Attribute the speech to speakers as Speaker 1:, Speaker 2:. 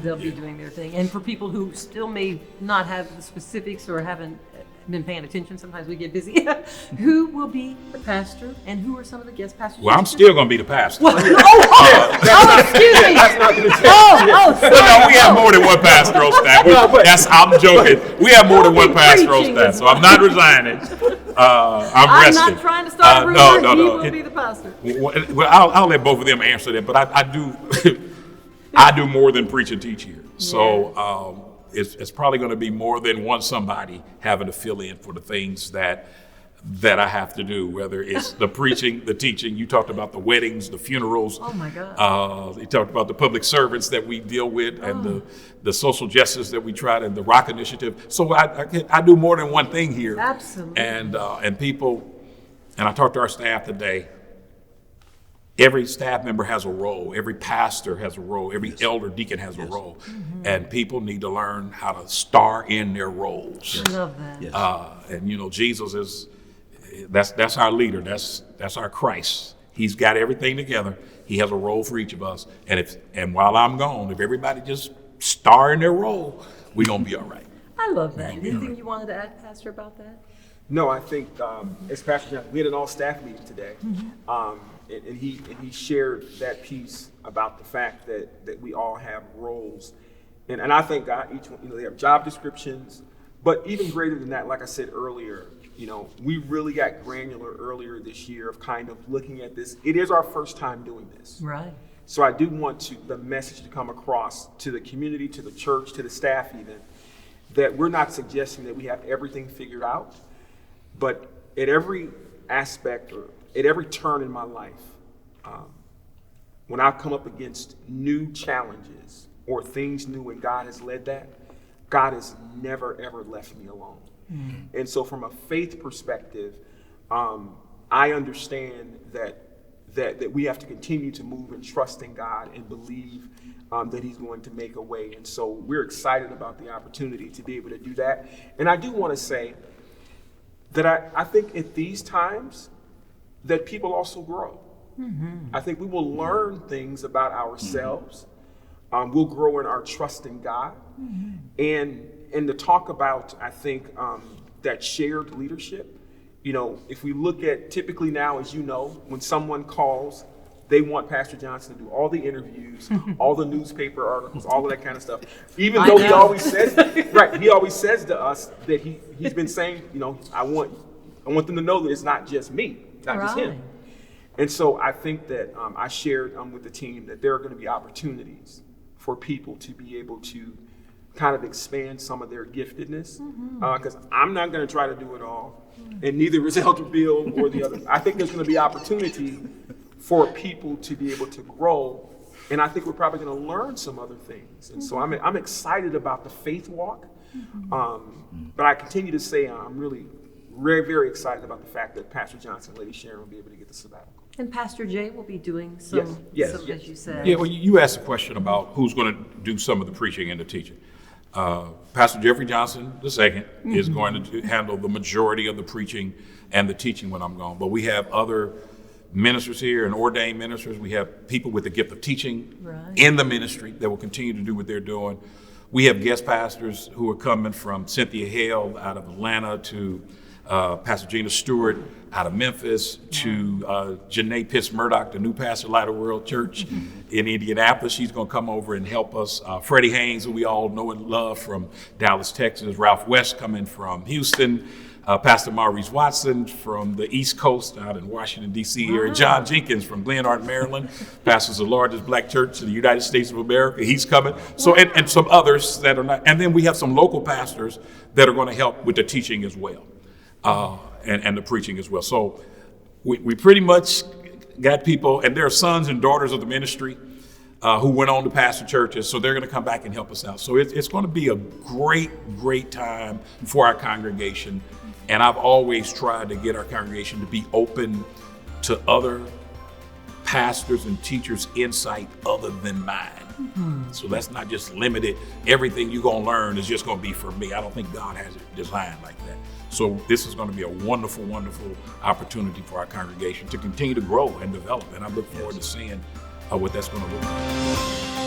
Speaker 1: they'll be doing their thing. And for people who still may not have the specifics or haven't been paying attention, sometimes we get busy, who will be the pastor and who are some of the guest pastors?
Speaker 2: Well, I'm still going to be the pastor.
Speaker 1: Excuse me.
Speaker 2: No, we have more than one pastor on staff. I'm joking. We have more than one pastor on staff, so I'm not resigning. I'm resting.
Speaker 1: I'm not trying to start a rumor.
Speaker 2: No.
Speaker 1: He will be the pastor.
Speaker 2: Well, I'll let both of them answer that, but I do I do more than preach and teach here. So it's probably going to be more than one somebody having to fill in for the things that I have to do, whether it's the preaching, the teaching. You talked about the weddings, the funerals.
Speaker 1: Oh my God.
Speaker 2: You talked about the public servants that we deal with and the social justice that we try to, and the Rock Initiative. So I do more than one thing here.
Speaker 1: Absolutely.
Speaker 2: And people, and I talked to our staff today, every staff member has a role. Every pastor has a role. Every elder deacon has a role. Mm-hmm. And people need to learn how to star in their roles.
Speaker 1: I love that.
Speaker 3: Yes.
Speaker 2: And Jesus is, that's our leader. That's our Christ. He's got everything together. He has a role for each of us. And while I'm gone, if everybody just star in their role, we're going to be all right.
Speaker 1: I love that. Anything you wanted to add, Pastor, about that?
Speaker 4: No, I think as Pastor John, we had an all-staff meeting today, and he shared that piece about the fact that we all have roles, and I thank God each one, they have job descriptions, but even greater than that, like I said earlier, we really got granular earlier this year of kind of looking at this. It is our first time doing this,
Speaker 1: right?
Speaker 4: So I do want the message to come across to the community, to the church, to the staff even, that we're not suggesting that we have everything figured out. But at every aspect or at every turn in my life, when I've come up against new challenges or things new and God has led that, God has never, ever left me alone. Mm. And so from a faith perspective, I understand that we have to continue to move and trust in God and believe that he's going to make a way. And so we're excited about the opportunity to be able to do that. And I do want to say that I think at these times that people also grow. Mm-hmm. I think we will learn things about ourselves. We'll grow in our trust in God. Mm-hmm. And to talk about, I think, that shared leadership, if we look at typically now, as you know, when someone calls, they want Pastor Johnson to do all the interviews, all the newspaper articles, all of that kind of stuff. Even though he always says, he always says to us that he's been saying, I want them to know that it's not just me, not just him. And so I think that I shared with the team that there are going to be opportunities for people to be able to kind of expand some of their giftedness, because I'm not going to try to do it all, and neither is Elder Bill or the other. I think there's going to be opportunity for people to be able to grow, and I think we're probably going to learn some other things. And so I'm excited about the faith walk, but I continue to say I'm really very, very excited about the fact that Pastor Johnson and Lady Sharon will be able to get the sabbatical.
Speaker 1: And Pastor Jay will be doing some, as you said.
Speaker 2: Yeah, well, you asked a question about who's going to do some of the preaching and the teaching. Pastor Jeffrey Johnson II is going to handle the majority of the preaching and the teaching when I'm gone. But we have other ministers here and ordained ministers. We have people with the gift of teaching in the ministry that will continue to do what they're doing. We have guest pastors who are coming from Cynthia Hale out of Atlanta to Pastor Gina Stewart out of Memphis to Janae Pitts-Murdoch, the new pastor, Light of World Church in Indianapolis. She's going to come over and help us. Freddie Haynes, who we all know and love from Dallas, Texas. Ralph West coming from Houston. Pastor Maurice Watson from the East Coast out in Washington, D.C. area. John Jenkins from Glenart, Maryland. Pastors the largest black church in the United States of America. He's coming. So, and some others that are not. And then we have some local pastors that are going to help with the teaching as well. And the preaching as well. So we pretty much got people, and they're sons and daughters of the ministry who went on to pastor churches, so they're going to come back and help us out. So it's going to be a great time for our congregation, and I've always tried to get our congregation to be open to other pastors and teachers' insight other than mine. So that's not just limited. Everything you're going to learn is just going to be for me. I don't think God has it designed like that. So this is going to be a wonderful, wonderful opportunity for our congregation to continue to grow and develop. And I look forward to seeing what that's going to look like.